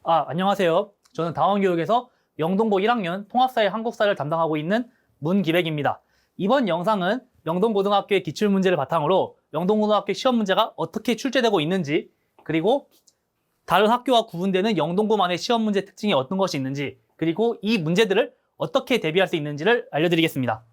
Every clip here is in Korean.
안녕하세요. 저는 다원교육에서 영동고 1학년 통합사회 한국사를 담당하고 있는 문기백입니다. 이번 영상은 영동고등학교의 기출문제를 바탕으로 영동고등학교 시험 문제가 어떻게 출제되고 있는지, 그리고 다른 학교와 구분되는 영동고만의 시험 문제 특징이 어떤 것이 있는지, 그리고 이 문제들을 어떻게 대비할 수 있는지를 알려드리겠습니다.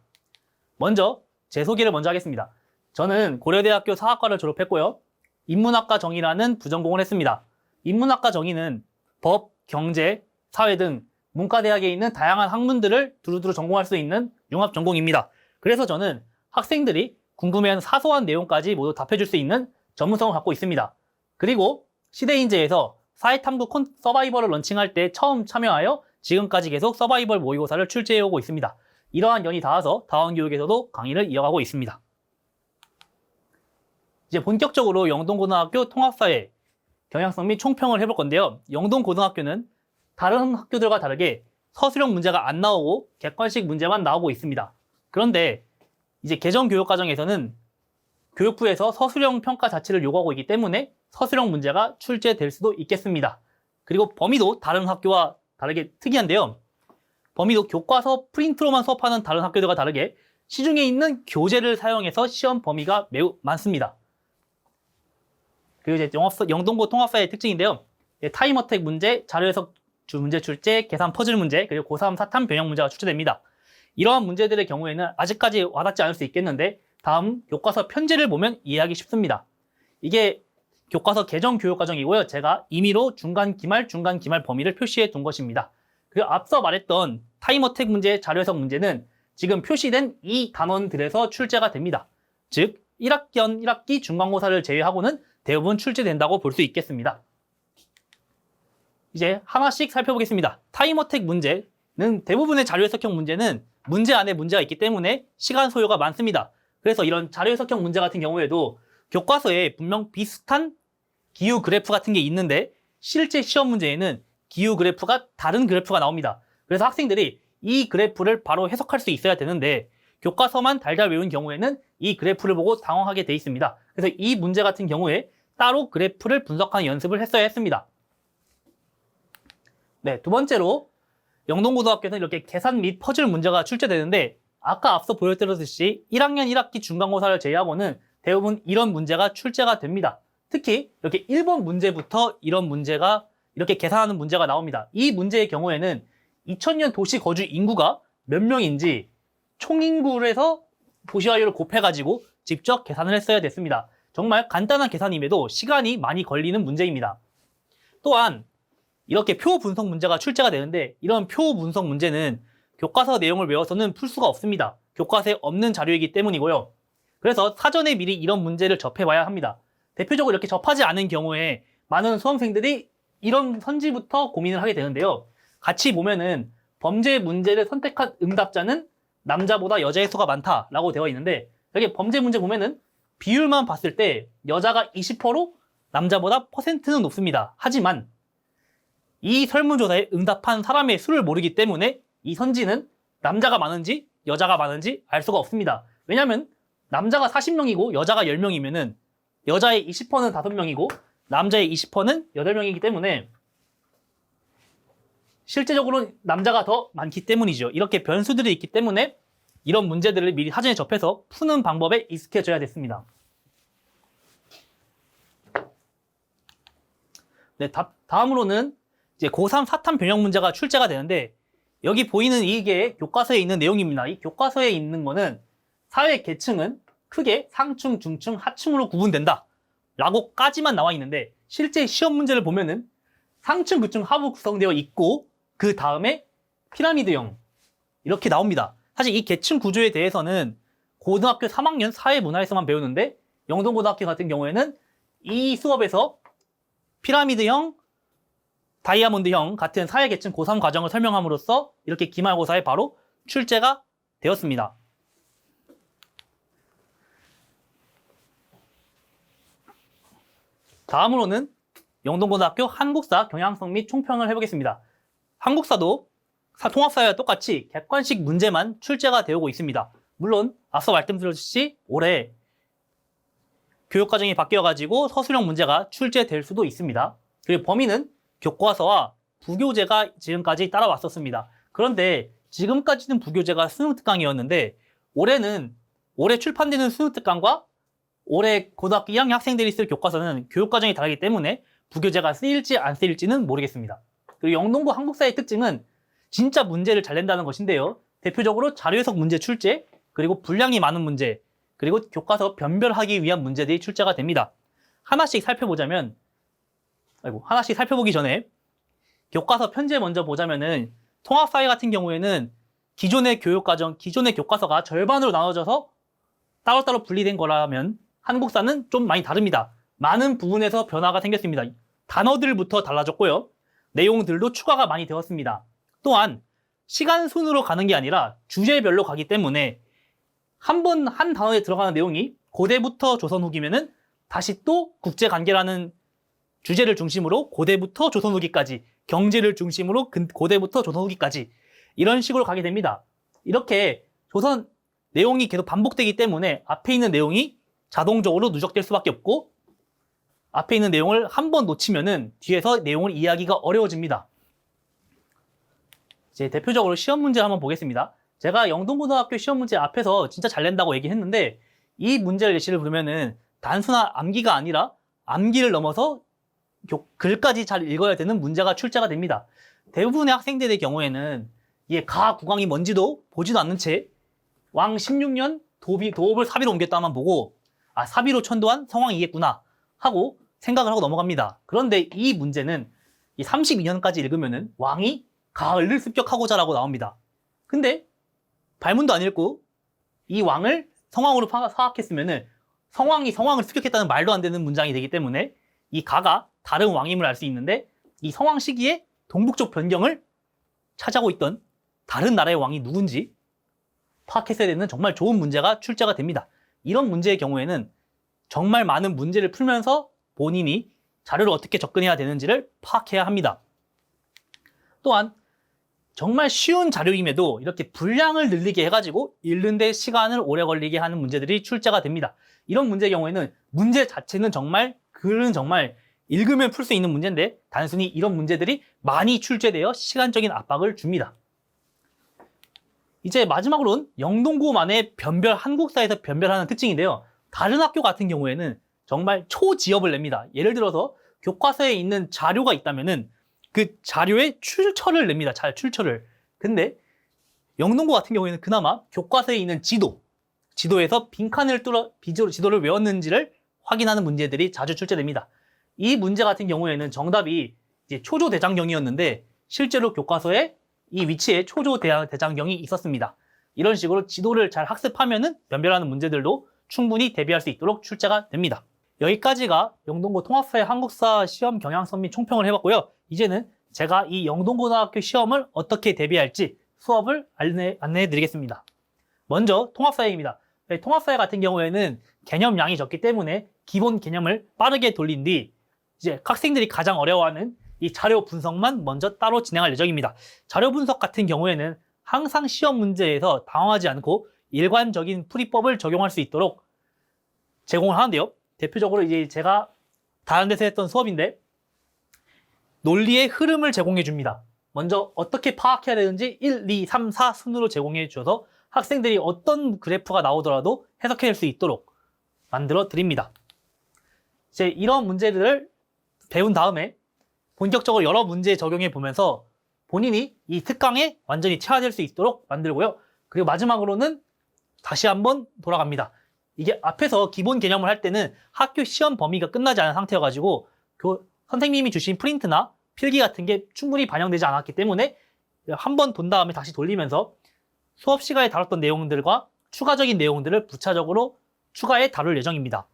먼저 제 소개를 먼저 하겠습니다. 저는 고려대학교 사학과를 졸업했고요. 인문학과 정의라는 부전공을 했습니다. 인문학과 정의는 법, 경제, 사회 등 문과대학에 있는 다양한 학문들을 두루두루 전공할 수 있는 융합 전공입니다. 그래서 저는 학생들이 궁금해하는 사소한 내용까지 모두 답해줄 수 있는 전문성을 갖고 있습니다. 그리고 시대인재에서 사회탐구 서바이벌을 런칭할 때 처음 참여하여 지금까지 계속 서바이벌 모의고사를 출제해오고 있습니다. 이러한 연이 닿아서 다원교육에서도 강의를 이어가고 있습니다. 이제 본격적으로 영동고등학교 통합사회 경향성 및 총평을 해볼 건데요. 영동고등학교는 다른 학교들과 다르게 서술형 문제가 안 나오고 객관식 문제만 나오고 있습니다. 그런데 이제 개정교육과정에서는 교육부에서 서술형 평가 자체를 요구하고 있기 때문에 서술형 문제가 출제될 수도 있겠습니다. 그리고 범위도 다른 학교와 다르게 특이한데요. 범위도 교과서 프린트로만 수업하는 다른 학교들과 다르게 시중에 있는 교재를 사용해서 시험 범위가 매우 많습니다. 그리고 이제 영동고 통합사의 특징인데요. 타임어택 문제, 자료해석 문제 출제, 계산 퍼즐 문제, 그리고 고3 사탐 변형 문제가 출제됩니다. 이러한 문제들의 경우에는 아직까지 와닿지 않을 수 있겠는데 다음 교과서 편제를 보면 이해하기 쉽습니다. 이게 교과서 개정 교육 과정이고요. 제가 임의로 중간 기말 범위를 표시해 둔 것입니다. 그리고 앞서 말했던 타임어택 문제, 자료해석 문제는 지금 표시된 이 단원들에서 출제가 됩니다. 즉 1학기 중간고사를 제외하고는 대부분 출제된다고 볼 수 있겠습니다. 이제 하나씩 살펴보겠습니다. 타임어택 문제는 대부분의 자료해석형 문제는 문제 안에 문제가 있기 때문에 시간 소요가 많습니다. 그래서 이런 자료해석형 문제 같은 경우에도 교과서에 분명 비슷한 기후 그래프 같은 게 있는데 실제 시험 문제에는 기후 그래프가 다른 그래프가 나옵니다. 그래서 학생들이 이 그래프를 바로 해석할 수 있어야 되는데 교과서만 달달 외운 경우에는 이 그래프를 보고 당황하게 돼 있습니다. 그래서 이 문제 같은 경우에 따로 그래프를 분석하는 연습을 했어야 했습니다. 네, 두 번째로 영동고등학교에서는 이렇게 계산 및 퍼즐 문제가 출제되는데 아까 앞서 보여드렸듯이 1학년 1학기 중간고사를 제외하고는 대부분 이런 문제가 출제가 됩니다. 특히 이렇게 1번 문제부터 이런 문제가 이렇게 계산하는 문제가 나옵니다. 이 문제의 경우에는 2000년 도시 거주 인구가 몇 명인지 총인구를 해서 도시화율을 곱해가지고 직접 계산을 했어야 됐습니다. 정말 간단한 계산임에도 시간이 많이 걸리는 문제입니다. 또한 이렇게 표 분석 문제가 출제가 되는데 이런 표 분석 문제는 교과서 내용을 외워서는 풀 수가 없습니다. 교과서에 없는 자료이기 때문이고요. 그래서 사전에 미리 이런 문제를 접해봐야 합니다. 대표적으로 이렇게 접하지 않은 경우에 많은 수험생들이 이런 선지부터 고민을 하게 되는데요. 같이 보면은 범죄 문제를 선택한 응답자는 남자보다 여자의 수가 많다라고 되어 있는데 여기 범죄 문제 보면은 비율만 봤을 때 여자가 20%로 남자보다 퍼센트는 높습니다. 하지만 이 설문조사에 응답한 사람의 수를 모르기 때문에 이 선지는 남자가 많은지 여자가 많은지 알 수가 없습니다. 왜냐하면 남자가 40명이고 여자가 10명이면은 여자의 20%는 5명이고 남자의 20%는 8명이기 때문에 실제적으로 남자가 더 많기 때문이죠. 이렇게 변수들이 있기 때문에 이런 문제들을 미리 사전에 접해서 푸는 방법에 익숙해져야 됐습니다. 네, 다음으로는 이제 고3 사탐 변형 문제가 출제가 되는데 여기 보이는 이게 교과서에 있는 내용입니다. 이 교과서에 있는 거는 사회 계층은 크게 상층, 중층, 하층으로 구분된다 라고까지만 나와 있는데 실제 시험 문제를 보면은 상층, 구층, 하부 구성되어 있고 그 다음에 피라미드형 이렇게 나옵니다. 사실 이 계층 구조에 대해서는 고등학교 3학년 사회문화에서만 배우는데 영동고등학교 같은 경우에는 이 수업에서 피라미드형, 다이아몬드형 같은 사회계층 고3 과정을 설명함으로써 이렇게 기말고사에 바로 출제가 되었습니다. 다음으로는 영동고등학교 한국사 경향성 및 총평을 해보겠습니다. 한국사도 통합사회와 똑같이 객관식 문제만 출제가 되고 있습니다. 물론 앞서 말씀드렸듯이 올해 교육과정이 바뀌어가지고 서술형 문제가 출제될 수도 있습니다. 그리고 범위는 교과서와 부교재가 지금까지 따라왔었습니다. 그런데 지금까지는 부교재가 수능 특강이었는데 올해 출판되는 수능 특강과 올해 고등학교 1학년 학생들이 쓸 교과서는 교육과정이 다르기 때문에 부교재가 쓰일지 안 쓰일지는 모르겠습니다. 그리고 영동고 한국사의 특징은 진짜 문제를 잘 낸다는 것인데요. 대표적으로 자료해석 문제 출제, 그리고 분량이 많은 문제, 그리고 교과서 변별하기 위한 문제들이 출제가 됩니다. 하나씩 살펴보기 전에 교과서 편제 먼저 보자면은 통합사회 같은 경우에는 기존의 교과서가 절반으로 나눠져서 따로따로 분리된 거라면 한국사는 좀 많이 다릅니다. 많은 부분에서 변화가 생겼습니다. 단어들부터 달라졌고요. 내용들도 추가가 많이 되었습니다. 또한 시간 순으로 가는 게 아니라 주제별로 가기 때문에 한 단어에 들어가는 내용이 고대부터 조선 후기면은 다시 또 국제관계라는 주제를 중심으로 고대부터 조선 후기까지, 경제를 중심으로 고대부터 조선 후기까지 이런 식으로 가게 됩니다. 이렇게 조선 내용이 계속 반복되기 때문에 앞에 있는 내용이 자동적으로 누적될 수밖에 없고, 앞에 있는 내용을 한 번 놓치면은 뒤에서 내용을 이해하기가 어려워집니다. 이제 대표적으로 시험 문제를 한번 보겠습니다. 제가 영동고등학교 시험 문제 앞에서 진짜 잘 낸다고 얘기했는데, 이 문제를 예시를 들면은 단순한 암기가 아니라 암기를 넘어서 글까지 잘 읽어야 되는 문제가 출제가 됩니다. 대부분의 학생들의 경우에는 이게 가 국왕이 뭔지도 보지도 않는 채 왕 16년 도읍을 사비로 옮겼다만 보고, 아, 사비로 천도한 성왕이겠구나 하고 생각을 하고 넘어갑니다. 그런데 이 문제는 이 32년까지 읽으면은 왕이 가을을 습격하고자라고 나옵니다. 근데 발문도 안 읽고 이 왕을 성왕으로 사악했으면은 성왕이 성왕을 습격했다는 말도 안 되는 문장이 되기 때문에 이 가가 다른 왕임을 알 수 있는데, 이 성왕 시기에 동북쪽 변경을 차지하고 있던 다른 나라의 왕이 누군지 파악했어야 되는 정말 좋은 문제가 출제가 됩니다. 이런 문제의 경우에는 정말 많은 문제를 풀면서 본인이 자료를 어떻게 접근해야 되는지를 파악해야 합니다. 또한 정말 쉬운 자료임에도 이렇게 분량을 늘리게 해가지고 읽는 데 시간을 오래 걸리게 하는 문제들이 출제가 됩니다. 이런 문제의 경우에는 문제 자체는 글은 정말 읽으면 풀 수 있는 문제인데, 단순히 이런 문제들이 많이 출제되어 시간적인 압박을 줍니다. 이제 마지막으로는 영동고만의 한국사에서 변별하는 특징인데요. 다른 학교 같은 경우에는 정말 초지엽을 냅니다. 예를 들어서 교과서에 있는 자료가 있다면은 그 자료의 출처를 냅니다. 출처를. 근데 영동고 같은 경우에는 그나마 교과서에 있는 지도에서 빈칸을 뚫어 지도를 외웠는지를 확인하는 문제들이 자주 출제됩니다. 이 문제 같은 경우에는 정답이 이제 초조대장경이었는데 실제로 교과서에 이 위치에 초조대장경이 있었습니다. 이런 식으로 지도를 잘 학습하면은 변별하는 문제들도 충분히 대비할 수 있도록 출제가 됩니다. 여기까지가 영동고 통합사회 한국사 시험 경향성 및 총평을 해봤고요. 이제는 제가 이 영동고등학교 시험을 어떻게 대비할지 수업을 안내해 드리겠습니다. 먼저 통합사회입니다. 통합사회 같은 경우에는 개념량이 적기 때문에 기본 개념을 빠르게 돌린 뒤 이제 학생들이 가장 어려워하는 이 자료 분석만 먼저 따로 진행할 예정입니다. 자료 분석 같은 경우에는 항상 시험 문제에서 당황하지 않고 일관적인 풀이법을 적용할 수 있도록 제공을 하는데요. 대표적으로 이제 제가 다른 데서 했던 수업인데, 논리의 흐름을 제공해 줍니다. 먼저 어떻게 파악해야 되는지 1, 2, 3, 4 순으로 제공해 주셔서 학생들이 어떤 그래프가 나오더라도 해석해낼 수 있도록 만들어 드립니다. 이제 이런 문제들을 배운 다음에 본격적으로 여러 문제 적용해 보면서 본인이 이 특강에 완전히 체화될 수 있도록 만들고요. 그리고 마지막으로는 다시 한번 돌아갑니다. 이게 앞에서 기본 개념을 할 때는 학교 시험 범위가 끝나지 않은 상태여가지고 선생님이 주신 프린트나 필기 같은 게 충분히 반영되지 않았기 때문에 한 번 돈 다음에 다시 돌리면서 수업 시간에 다뤘던 내용들과 추가적인 내용들을 부차적으로 추가해 다룰 예정입니다.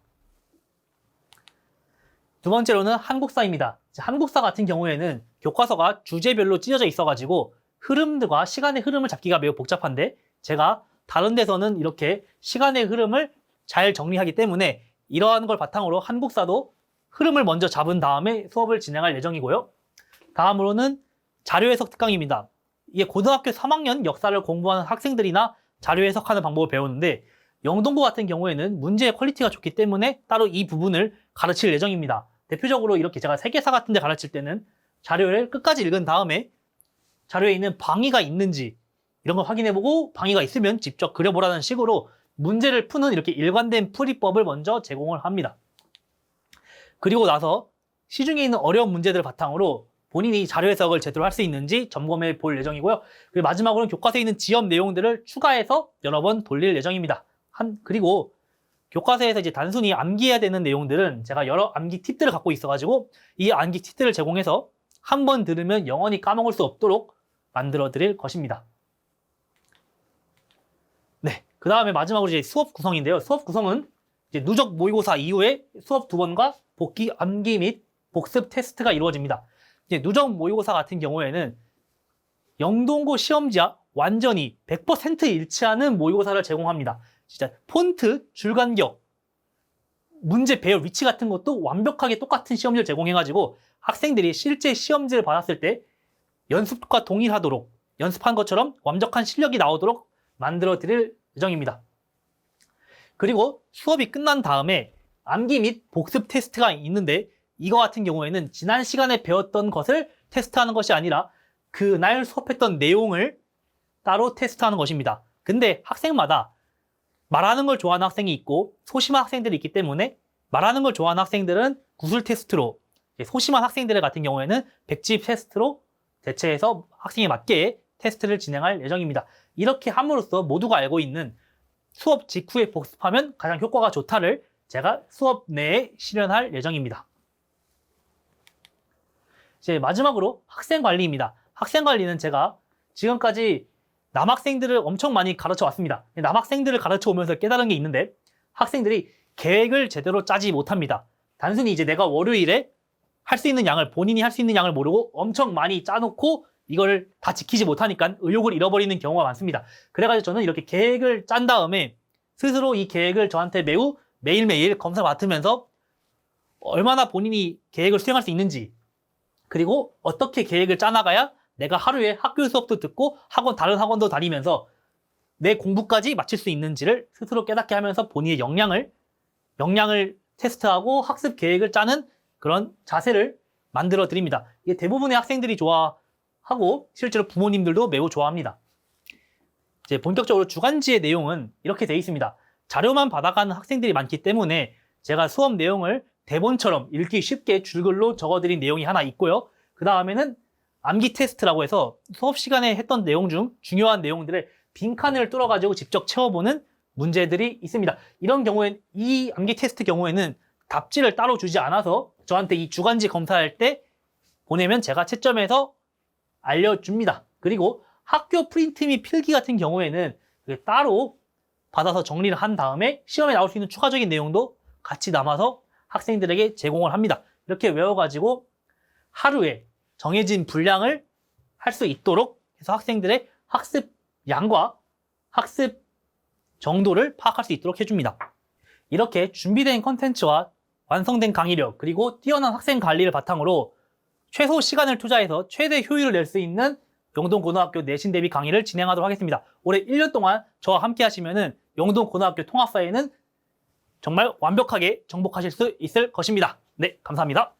두 번째로는 한국사입니다. 한국사 같은 경우에는 교과서가 주제별로 찢어져 있어가지고 흐름들과 시간의 흐름을 잡기가 매우 복잡한데, 제가 다른 데서는 이렇게 시간의 흐름을 잘 정리하기 때문에 이러한 걸 바탕으로 한국사도 흐름을 먼저 잡은 다음에 수업을 진행할 예정이고요. 다음으로는 자료해석 특강입니다. 이게 고등학교 3학년 역사를 공부하는 학생들이나 자료해석하는 방법을 배우는데, 영동고 같은 경우에는 문제의 퀄리티가 좋기 때문에 따로 이 부분을 가르칠 예정입니다. 대표적으로 이렇게 제가 세계사 같은 데 가르칠 때는 자료를 끝까지 읽은 다음에 자료에 있는 방위가 있는지 이런 걸 확인해보고 방위가 있으면 직접 그려보라는 식으로 문제를 푸는 이렇게 일관된 풀이법을 먼저 제공을 합니다. 그리고 나서 시중에 있는 어려운 문제들을 바탕으로 본인이 자료 해석을 제대로 할 수 있는지 점검해 볼 예정이고요. 그리고 마지막으로는 교과서에 있는 지엽 내용들을 추가해서 여러 번 돌릴 예정입니다. 그리고 교과서에서 이제 단순히 암기해야 되는 내용들은 제가 여러 암기 팁들을 갖고 있어가지고 이 암기 팁들을 제공해서 한 번 들으면 영원히 까먹을 수 없도록 만들어 드릴 것입니다. 네. 그 다음에 마지막으로 이제 수업 구성인데요. 수업 구성은 이제 누적 모의고사 이후에 수업 2번과 복기 암기 및 복습 테스트가 이루어집니다. 이제 누적 모의고사 같은 경우에는 영동고 시험지와 완전히 100% 일치하는 모의고사를 제공합니다. 진짜 폰트, 줄간격, 문제 배열 위치 같은 것도 완벽하게 똑같은 시험지를 제공해가지고 학생들이 실제 시험지를 받았을 때 연습과 동일하도록 연습한 것처럼 완벽한 실력이 나오도록 만들어 드릴 예정입니다. 그리고 수업이 끝난 다음에 암기 및 복습 테스트가 있는데 이거 같은 경우에는 지난 시간에 배웠던 것을 테스트하는 것이 아니라 그날 수업했던 내용을 따로 테스트하는 것입니다. 근데 학생마다 말하는 걸 좋아하는 학생이 있고 소심한 학생들이 있기 때문에 말하는 걸 좋아하는 학생들은 구술 테스트로, 소심한 학생들 같은 경우에는 백집 테스트로 대체해서 학생에 맞게 테스트를 진행할 예정입니다. 이렇게 함으로써 모두가 알고 있는 수업 직후에 복습하면 가장 효과가 좋다를 제가 수업 내에 실현할 예정입니다. 이제 마지막으로 학생 관리입니다. 학생 관리는 제가 지금까지 남학생들을 엄청 많이 가르쳐 왔습니다. 남학생들을 가르쳐 오면서 깨달은 게 있는데 학생들이 계획을 제대로 짜지 못합니다. 단순히 이제 내가 월요일에 할 수 있는 양을, 본인이 할 수 있는 양을 모르고 엄청 많이 짜놓고 이거를 다 지키지 못하니까 의욕을 잃어버리는 경우가 많습니다. 그래가지고 저는 이렇게 계획을 짠 다음에 스스로 이 계획을 저한테 매우 매일매일 검사 맡으면서 얼마나 본인이 계획을 수행할 수 있는지, 그리고 어떻게 계획을 짜나가야 내가 하루에 학교 수업도 듣고 다른 학원도 다니면서 내 공부까지 마칠 수 있는지를 스스로 깨닫게 하면서 본인의 역량을 테스트하고 학습 계획을 짜는 그런 자세를 만들어 드립니다. 이게 대부분의 학생들이 좋아하고 실제로 부모님들도 매우 좋아합니다. 이제 본격적으로 주간지의 내용은 이렇게 되어 있습니다. 자료만 받아가는 학생들이 많기 때문에 제가 수업 내용을 대본처럼 읽기 쉽게 줄글로 적어드린 내용이 하나 있고요. 그 다음에는 암기 테스트라고 해서 수업 시간에 했던 내용 중 중요한 내용들을 빈칸을 뚫어가지고 직접 채워보는 문제들이 있습니다. 이런 경우엔 이 암기 테스트 경우에는 답지를 따로 주지 않아서 저한테 이 주간지 검사할 때 보내면 제가 채점해서 알려줍니다. 그리고 학교 프린트 및 필기 같은 경우에는 따로 받아서 정리를 한 다음에 시험에 나올 수 있는 추가적인 내용도 같이 남아서 학생들에게 제공을 합니다. 이렇게 외워가지고 하루에 정해진 분량을 할 수 있도록 해서 학생들의 학습 양과 학습 정도를 파악할 수 있도록 해줍니다. 이렇게 준비된 컨텐츠와 완성된 강의력, 그리고 뛰어난 학생 관리를 바탕으로 최소 시간을 투자해서 최대 효율을 낼 수 있는 영동고등학교 내신 대비 강의를 진행하도록 하겠습니다. 올해 1년 동안 저와 함께 하시면은 영동고등학교 통합사회는 정말 완벽하게 정복하실 수 있을 것입니다. 네, 감사합니다.